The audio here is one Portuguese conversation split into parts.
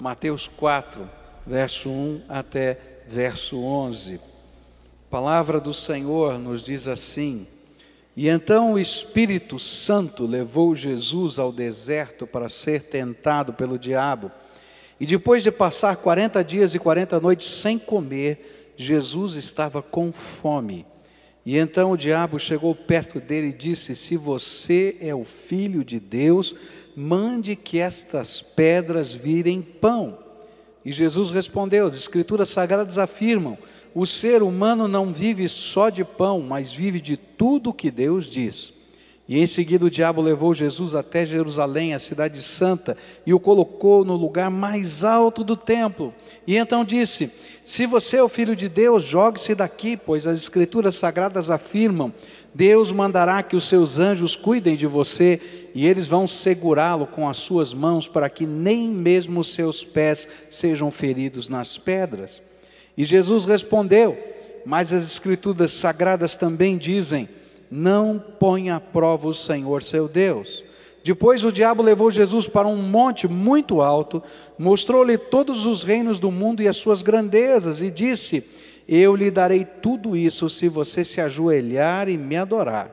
Mateus 4, verso 1 até verso 11. A palavra do Senhor nos diz assim: E então o Espírito Santo levou Jesus ao deserto para ser tentado pelo diabo. E depois de passar 40 dias e 40 noites sem comer, Jesus estava com fome. E então o diabo chegou perto dele e disse: Se você é o Filho de Deus, mande que estas pedras virem pão. E Jesus respondeu: As Escrituras Sagradas afirmam: o ser humano não vive só de pão, mas vive de tudo o que Deus diz. E em seguida o diabo levou Jesus até Jerusalém, a cidade santa, e o colocou no lugar mais alto do templo. E então disse: Se você é o Filho de Deus, jogue-se daqui, pois as Escrituras Sagradas afirmam: Deus mandará que os seus anjos cuidem de você, e eles vão segurá-lo com as suas mãos, para que nem mesmo os seus pés sejam feridos nas pedras. E Jesus respondeu: Mas as Escrituras Sagradas também dizem: Não ponha à prova o Senhor seu Deus. Depois o diabo levou Jesus para um monte muito alto, mostrou-lhe todos os reinos do mundo e as suas grandezas, e disse: Eu lhe darei tudo isso se você se ajoelhar e me adorar.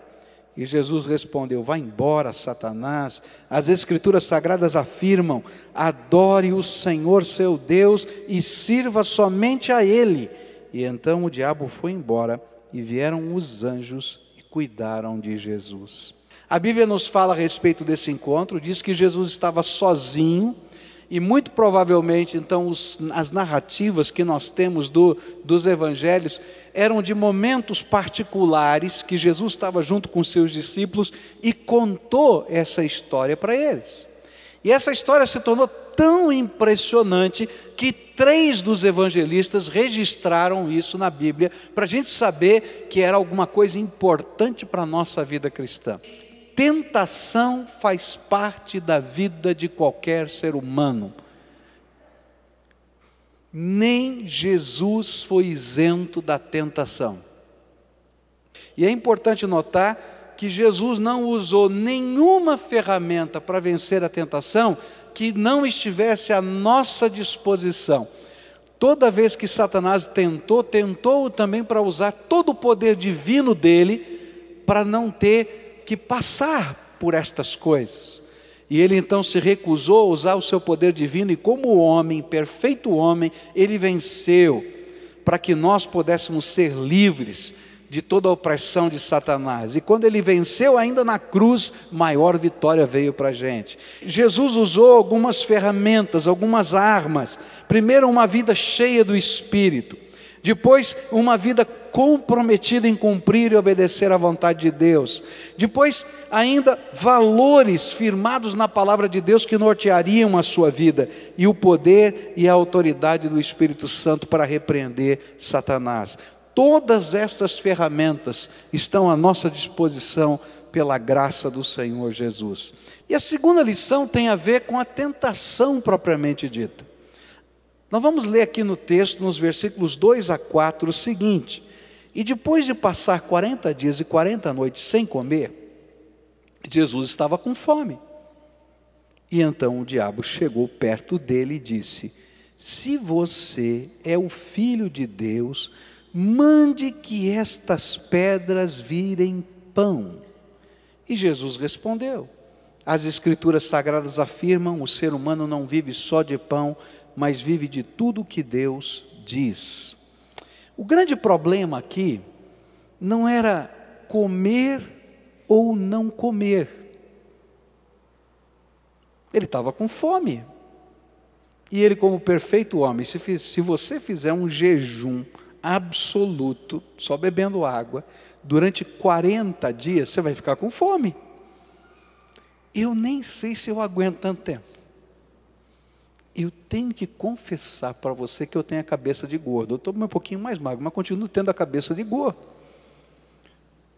E Jesus respondeu: Vá embora, Satanás, as Escrituras Sagradas afirmam: Adore o Senhor seu Deus e sirva somente a Ele. E então o diabo foi embora, e vieram os anjos e cuidaram de Jesus. A Bíblia nos fala a respeito desse encontro, diz que Jesus estava sozinho, e muito provavelmente então as narrativas que nós temos dos evangelhos eram de momentos particulares que Jesus estava junto com seus discípulos e contou essa história para eles. E essa história se tornou tão impressionante que 3 dos evangelistas registraram isso na Bíblia, para a gente saber que era alguma coisa importante para a nossa vida cristã. Tentação faz parte da vida de qualquer ser humano. Nem Jesus foi isento da tentação. E é importante notar que Jesus não usou nenhuma ferramenta para vencer a tentação que não estivesse à nossa disposição. Toda vez que Satanás tentou também para usar todo o poder divino dele para não ter que passar por estas coisas. E ele então se recusou a usar o seu poder divino, e como homem, perfeito homem, ele venceu, para que nós pudéssemos ser livres de toda a opressão de Satanás. E quando ele venceu ainda na cruz, maior vitória veio para a gente. Jesus usou algumas ferramentas, algumas armas. Primeiro, uma vida cheia do Espírito. Depois, uma vida comprometida em cumprir e obedecer à vontade de Deus. Depois, ainda, valores firmados na palavra de Deus que norteariam a sua vida. E o poder e a autoridade do Espírito Santo para repreender Satanás. Todas estas ferramentas estão à nossa disposição pela graça do Senhor Jesus. E a segunda lição tem a ver com a tentação propriamente dita. Nós vamos ler aqui no texto, nos versículos 2 a 4, o seguinte: E depois de passar 40 dias e 40 noites sem comer, Jesus estava com fome. E então o diabo chegou perto dele e disse: Se você é o Filho de Deus, mande que estas pedras virem pão. E Jesus respondeu: As Escrituras Sagradas afirmam: o ser humano não vive só de pão, mas vive de tudo o que Deus diz. O grande problema aqui não era comer ou não comer. Ele estava com fome. E ele, como perfeito homem, se você fizer um jejum absoluto, só bebendo água, durante 40 dias, você vai ficar com fome. Eu nem sei se eu aguento tanto tempo. Eu tenho que confessar para você que eu tenho a cabeça de gordo. Eu estou um pouquinho mais magro, mas continuo tendo a cabeça de gordo.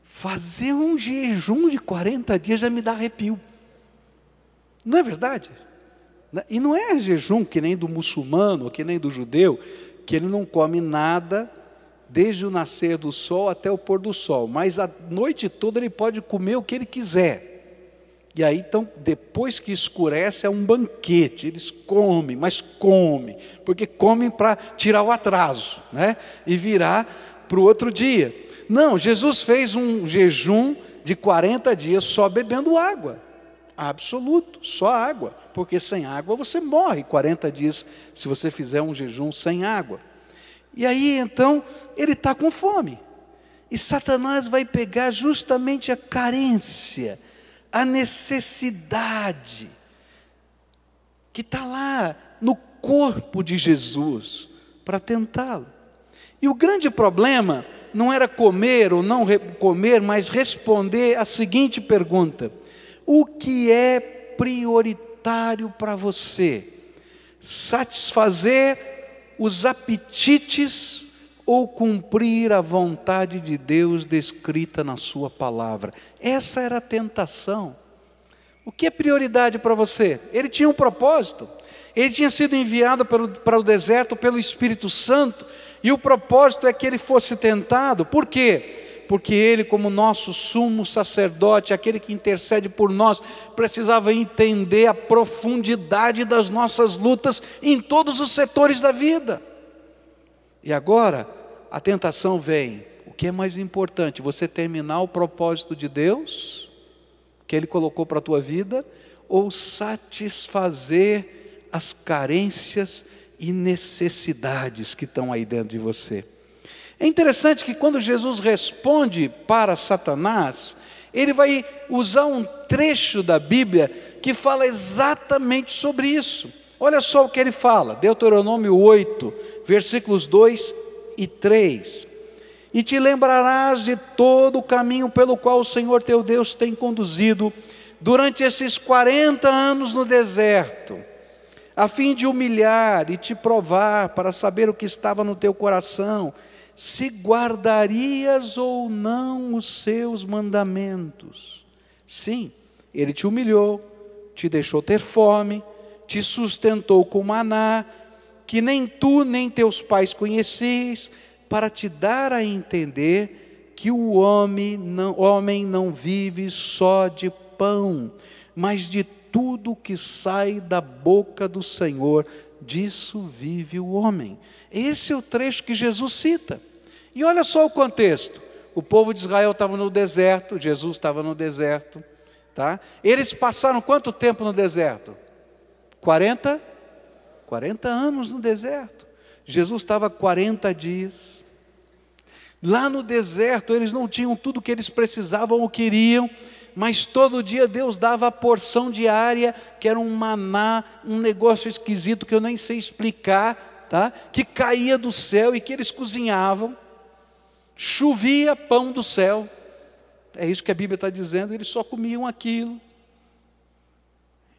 Fazer um jejum de 40 dias já me dá arrepio. Não é verdade? E não é jejum que nem do muçulmano, ou que nem do judeu, que ele não come nada desde o nascer do sol até o pôr do sol, mas a noite toda ele pode comer o que ele quiser. E aí, então, depois que escurece, é um banquete. Eles comem, mas comem, porque comem para tirar o atraso, né? E virar para o outro dia. Não, Jesus fez um jejum de 40 dias só bebendo água. Absoluto, só água. Porque sem água você morre 40 dias se você fizer um jejum sem água. E aí, então, ele está com fome. E Satanás vai pegar justamente a carência, a necessidade que está lá no corpo de Jesus para tentá-lo. E o grande problema não era comer ou não comer, mas responder a seguinte pergunta: o que é prioritário para você? Satisfazer os apetites ou cumprir a vontade de Deus descrita na sua palavra? Essa era a tentação. O que é prioridade para você? Ele tinha um propósito. Ele tinha sido enviado para o deserto pelo Espírito Santo, e o propósito é que ele fosse tentado. Por quê? Porque ele, como nosso sumo sacerdote, aquele que intercede por nós, precisava entender a profundidade das nossas lutas em todos os setores da vida. E agora, a tentação vem. O que é mais importante? Você terminar o propósito de Deus, que Ele colocou para a tua vida, ou satisfazer as carências e necessidades que estão aí dentro de você? É interessante que quando Jesus responde para Satanás, ele vai usar um trecho da Bíblia que fala exatamente sobre isso. Olha só o que ele fala, Deuteronômio 8, versículos 2 e 3. E te lembrarás de todo o caminho pelo qual o Senhor teu Deus tem conduzido durante esses 40 anos no deserto, a fim de humilhar e te provar para saber o que estava no teu coração, se guardarias ou não os seus mandamentos. Sim, ele te humilhou, te deixou ter fome, te sustentou com maná, que nem tu nem teus pais conhecias, para te dar a entender que o homem não vive só de pão, mas de tudo que sai da boca do Senhor, disso vive o homem. Esse é o trecho que Jesus cita. E olha só o contexto. O povo de Israel estava no deserto, Jesus estava no deserto, tá? Eles passaram quanto tempo no deserto? 40 anos no deserto. Jesus estava 40 dias. Lá no deserto eles não tinham tudo o que eles precisavam ou queriam, mas todo dia Deus dava a porção diária, que era um maná, um negócio esquisito que eu nem sei explicar, tá? Que caía do céu e que eles cozinhavam. Chovia pão do céu. É isso que a Bíblia está dizendo, eles só comiam aquilo.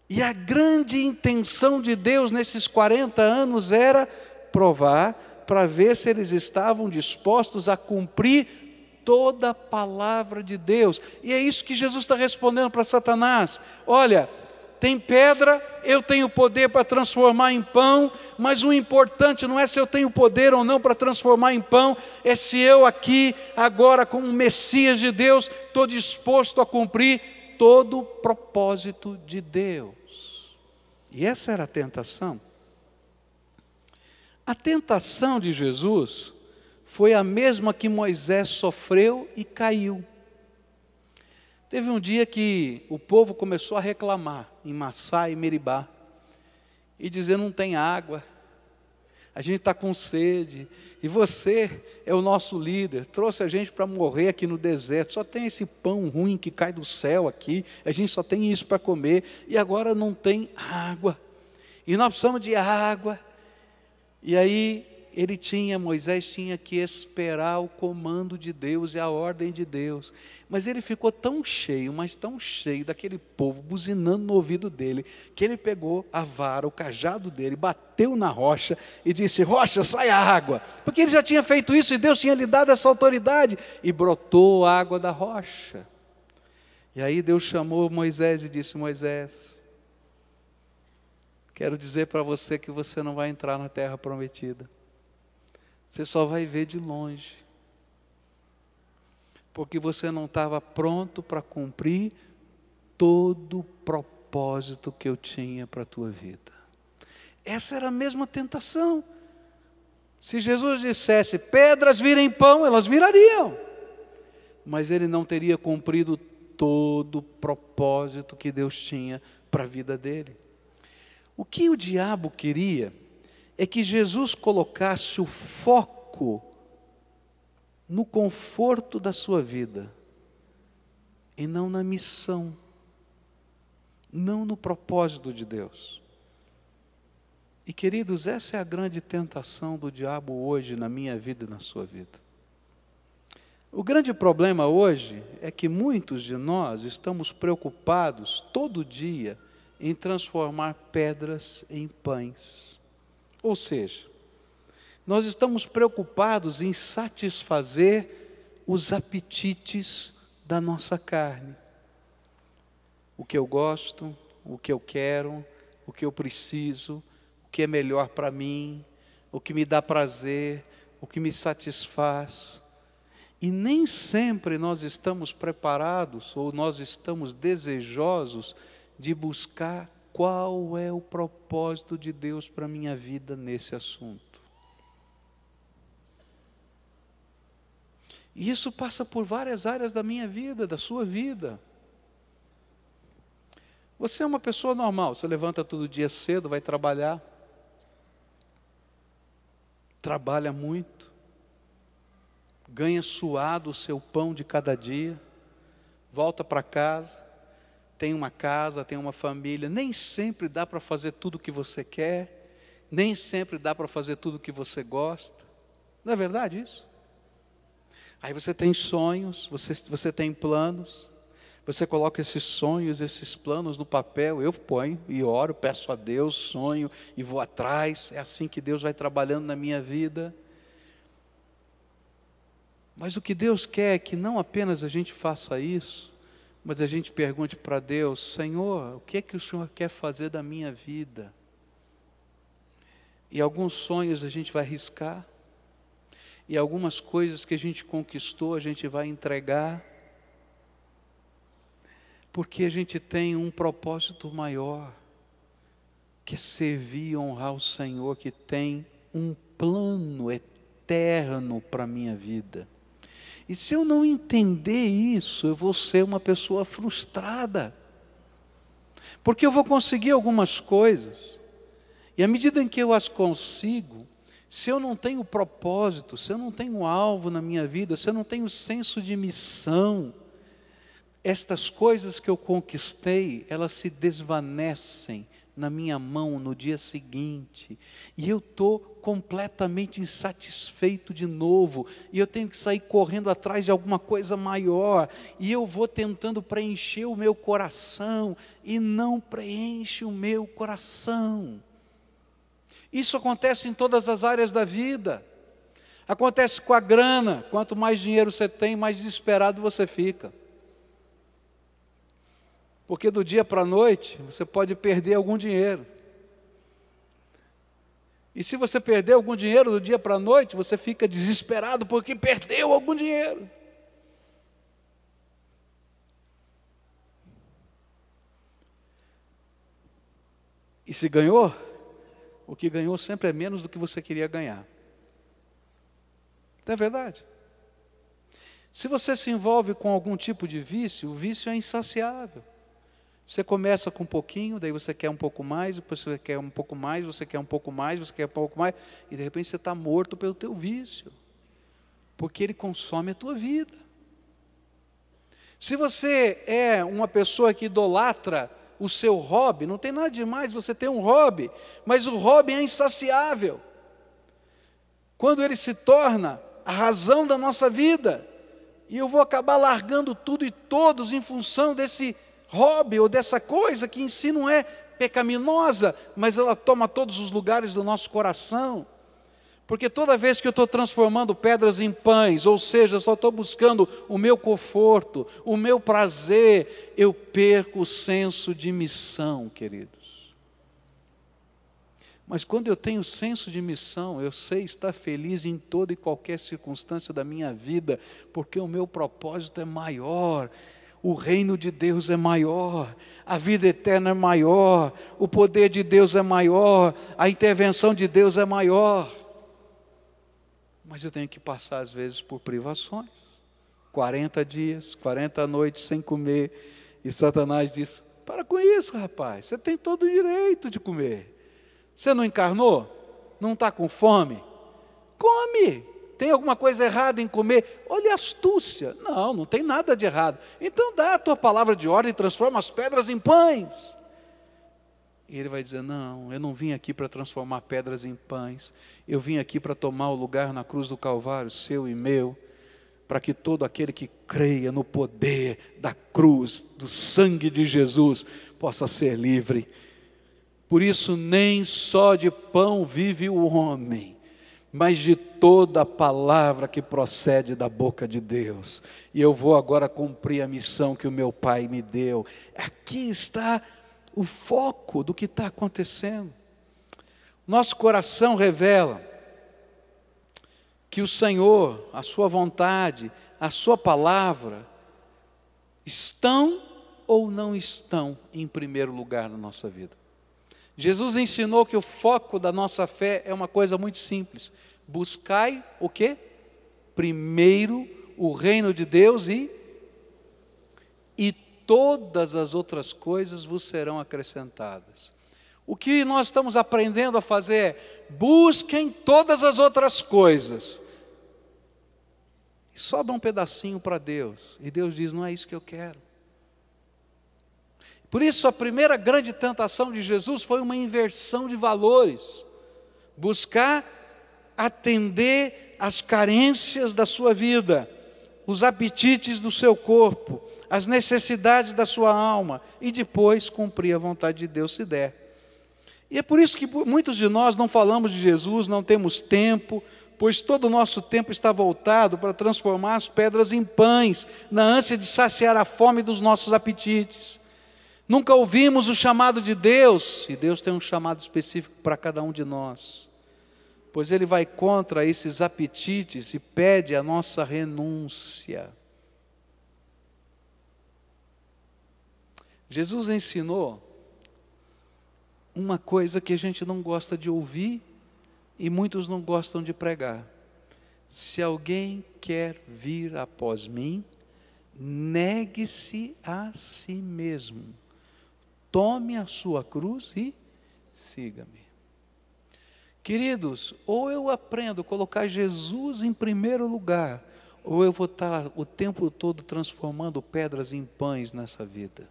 E a grande intenção de Deus nesses 40 anos era provar, para ver se eles estavam dispostos a cumprir toda a palavra de Deus. E é isso que Jesus está respondendo para Satanás. Olha, tem pedra, eu tenho poder para transformar em pão, mas o importante não é se eu tenho poder ou não para transformar em pão, é se eu aqui, agora como Messias de Deus, estou disposto a cumprir todo o propósito de Deus. E essa era a tentação. A tentação de Jesus foi a mesma que Moisés sofreu e caiu. Teve um dia que o povo começou a reclamar em Massá e Meribá, e dizer: não tem água, a gente está com sede, e você é o nosso líder, trouxe a gente para morrer aqui no deserto, só tem esse pão ruim que cai do céu aqui, a gente só tem isso para comer, e agora não tem água, e nós precisamos de água. E aí Moisés tinha que esperar o comando de Deus e a ordem de Deus, mas ele ficou tão cheio, mas tão cheio daquele povo buzinando no ouvido dele, que ele pegou a vara, o cajado dele, bateu na rocha e disse: rocha, sai a água, porque ele já tinha feito isso e Deus tinha lhe dado essa autoridade, e brotou água da rocha. E aí Deus chamou Moisés e disse: Moisés, quero dizer para você que você não vai entrar na terra prometida. Você só vai ver de longe. Porque você não estava pronto para cumprir todo o propósito que eu tinha para a tua vida. Essa era a mesma tentação. Se Jesus dissesse, pedras virem pão, elas virariam. Mas ele não teria cumprido todo o propósito que Deus tinha para a vida dele. O que o diabo queria é que Jesus colocasse o foco no conforto da sua vida e não na missão, não no propósito de Deus. E queridos, essa é a grande tentação do diabo hoje na minha vida e na sua vida. O grande problema hoje é que muitos de nós estamos preocupados todo dia em transformar pedras em pães. Ou seja, nós estamos preocupados em satisfazer os apetites da nossa carne. O que eu gosto, o que eu quero, o que eu preciso, o que é melhor para mim, o que me dá prazer, o que me satisfaz. E nem sempre nós estamos preparados ou nós estamos desejosos de buscar qual é o propósito de Deus para a minha vida nesse assunto. E isso passa por várias áreas da minha vida, da sua vida. Você é uma pessoa normal, você levanta todo dia cedo, vai trabalhar, trabalha muito, ganha suado o seu pão de cada dia, volta para casa, tem uma família, nem sempre dá para fazer tudo o que você quer, nem sempre dá para fazer tudo o que você gosta, não é verdade isso? Aí você tem sonhos, você tem planos, você coloca esses sonhos, esses planos no papel, eu ponho e oro, peço a Deus, sonho e vou atrás, é assim que Deus vai trabalhando na minha vida. Mas o que Deus quer é que não apenas a gente faça isso, mas a gente pergunte para Deus, Senhor, o que é que o Senhor quer fazer da minha vida? E alguns sonhos a gente vai riscar, e algumas coisas que a gente conquistou a gente vai entregar, porque a gente tem um propósito maior, que é servir e honrar o Senhor, que tem um plano eterno para a minha vida. E se eu não entender isso, eu vou ser uma pessoa frustrada, porque eu vou conseguir algumas coisas, e à medida em que eu as consigo, se eu não tenho propósito, se eu não tenho alvo na minha vida, se eu não tenho senso de missão, estas coisas que eu conquistei, elas se desvanecem na minha mão no dia seguinte, e eu estou completamente insatisfeito de novo, e eu tenho que sair correndo atrás de alguma coisa maior, e eu vou tentando preencher o meu coração, e não preenche o meu coração. Isso acontece em todas as áreas da vida, acontece com a grana, quanto mais dinheiro você tem, mais desesperado você fica. Porque do dia para a noite, você pode perder algum dinheiro. E se você perder algum dinheiro do dia para a noite, você fica desesperado porque perdeu algum dinheiro. E se ganhou, o que ganhou sempre é menos do que você queria ganhar. Não é verdade? Se você se envolve com algum tipo de vício, o vício é insaciável. Você começa com um pouquinho, daí você quer um pouco mais, depois você quer um pouco mais, você quer um pouco mais, você quer um pouco mais, e de repente você está morto pelo teu vício, porque ele consome a tua vida. Se você é uma pessoa que idolatra o seu hobby, não tem nada de mais você ter um hobby, mas o hobby é insaciável. Quando ele se torna a razão da nossa vida, e eu vou acabar largando tudo e todos em função desse hobby ou dessa coisa que em si não é pecaminosa, mas ela toma todos os lugares do nosso coração. Porque toda vez que eu estou transformando pedras em pães, ou seja, só estou buscando o meu conforto, o meu prazer, eu perco o senso de missão, queridos. Mas quando eu tenho senso de missão, eu sei estar feliz em toda e qualquer circunstância da minha vida, porque o meu propósito é maior. O reino de Deus é maior, a vida eterna é maior, o poder de Deus é maior, a intervenção de Deus é maior. Mas eu tenho que passar às vezes por privações. 40 dias, 40 noites sem comer. E Satanás diz: para com isso, rapaz, você tem todo o direito de comer. Você não encarnou? Não está com fome? Come! Tem alguma coisa errada em comer? Olha a astúcia. Não, não tem nada de errado. Então dá a tua palavra de ordem e transforma as pedras em pães. E ele vai dizer: não, eu não vim aqui para transformar pedras em pães. Eu vim aqui para tomar o lugar na cruz do Calvário, seu e meu, para que todo aquele que creia no poder da cruz, do sangue de Jesus, possa ser livre. Por isso, nem só de pão vive o homem, mas de toda a palavra que procede da boca de Deus. E eu vou agora cumprir a missão que o meu Pai me deu. Aqui está o foco do que está acontecendo. Nosso coração revela que o Senhor, a sua vontade, a sua palavra, estão ou não estão em primeiro lugar na nossa vida. Jesus ensinou que o foco da nossa fé é uma coisa muito simples: buscai o quê? Primeiro o reino de Deus e todas as outras coisas vos serão acrescentadas. O que nós estamos aprendendo a fazer é: busquem todas as outras coisas. E sobra um pedacinho para Deus. E Deus diz: não é isso que eu quero. Por isso, a primeira grande tentação de Jesus foi uma inversão de valores. Buscar atender às carências da sua vida, os apetites do seu corpo, as necessidades da sua alma, e depois cumprir a vontade de Deus se der. E é por isso que muitos de nós não falamos de Jesus, não temos tempo, pois todo o nosso tempo está voltado para transformar as pedras em pães, na ânsia de saciar a fome dos nossos apetites. Nunca ouvimos o chamado de Deus, e Deus tem um chamado específico para cada um de nós, pois Ele vai contra esses apetites e pede a nossa renúncia. Jesus ensinou uma coisa que a gente não gosta de ouvir e muitos não gostam de pregar: se alguém quer vir após mim, negue-se a si mesmo, tome a sua cruz e siga-me. Queridos, ou eu aprendo a colocar Jesus em primeiro lugar, ou eu vou estar o tempo todo transformando pedras em pães nessa vida.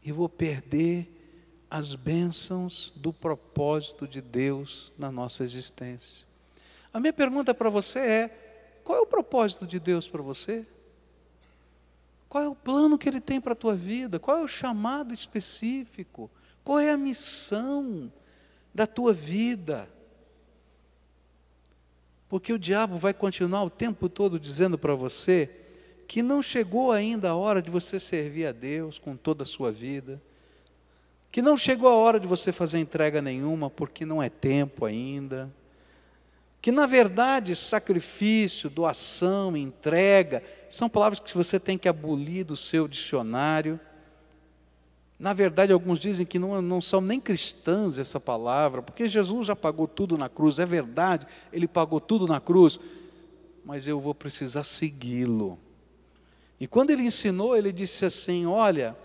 E vou perder as bênçãos do propósito de Deus na nossa existência. A minha pergunta para você é: qual é o propósito de Deus para você? Qual é o plano que Ele tem para a tua vida? Qual é o chamado específico? Qual é a missão da tua vida? Porque o diabo vai continuar o tempo todo dizendo para você que não chegou ainda a hora de você servir a Deus com toda a sua vida, que não chegou a hora de você fazer entrega nenhuma porque não é tempo ainda, que na verdade sacrifício, doação, entrega são palavras que você tem que abolir do seu dicionário. Na verdade, alguns dizem que não são nem cristãs essa palavra, porque Jesus já pagou tudo na cruz. É verdade, Ele pagou tudo na cruz, mas eu vou precisar segui-lo. E quando Ele ensinou, Ele disse assim: olha,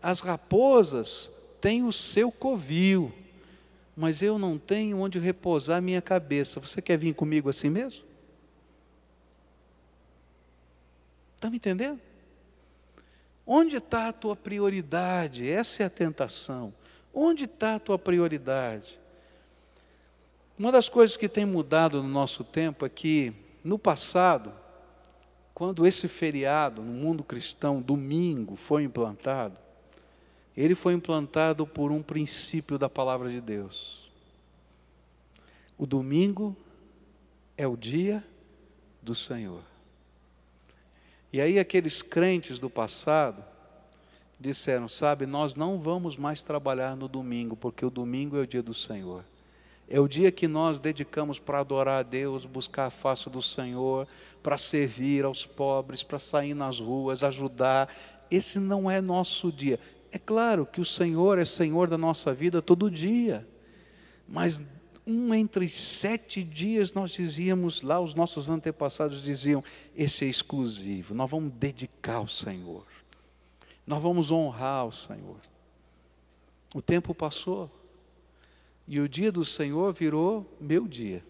as raposas têm o seu covil, mas eu não tenho onde repousar a minha cabeça. Você quer vir comigo assim mesmo? Está me entendendo? Onde está a tua prioridade? Essa é a tentação. Onde está a tua prioridade? Uma das coisas que tem mudado no nosso tempo é que, no passado, quando esse feriado no mundo cristão, domingo, foi implantado, ele foi implantado por um princípio da palavra de Deus. O domingo é o dia do Senhor. E aí aqueles crentes do passado disseram: sabe, nós não vamos mais trabalhar no domingo, porque o domingo é o dia do Senhor. É o dia que nós dedicamos para adorar a Deus, buscar a face do Senhor, para servir aos pobres, para sair nas ruas, ajudar. Esse não é nosso dia. É claro que o Senhor é Senhor da nossa vida todo dia, mas entre 7 dias nós dizíamos lá, os nossos antepassados diziam, esse é exclusivo, nós vamos dedicar ao Senhor, nós vamos honrar o Senhor. O tempo passou, e o dia do Senhor virou meu dia.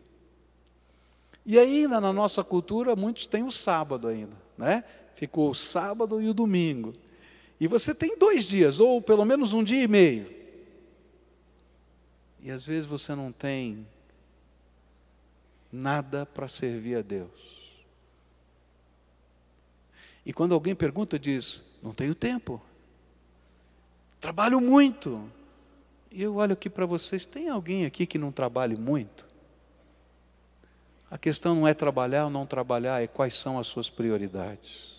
E ainda na nossa cultura, muitos têm o sábado ainda, né? Ficou o sábado e o domingo. E você tem 2 dias, ou pelo menos 1 dia e meio. E às vezes você não tem nada para servir a Deus. E quando alguém pergunta, diz, não tenho tempo. Trabalho muito. E eu olho aqui para vocês, tem alguém aqui que não trabalhe muito? A questão não é trabalhar ou não trabalhar, é quais são as suas prioridades.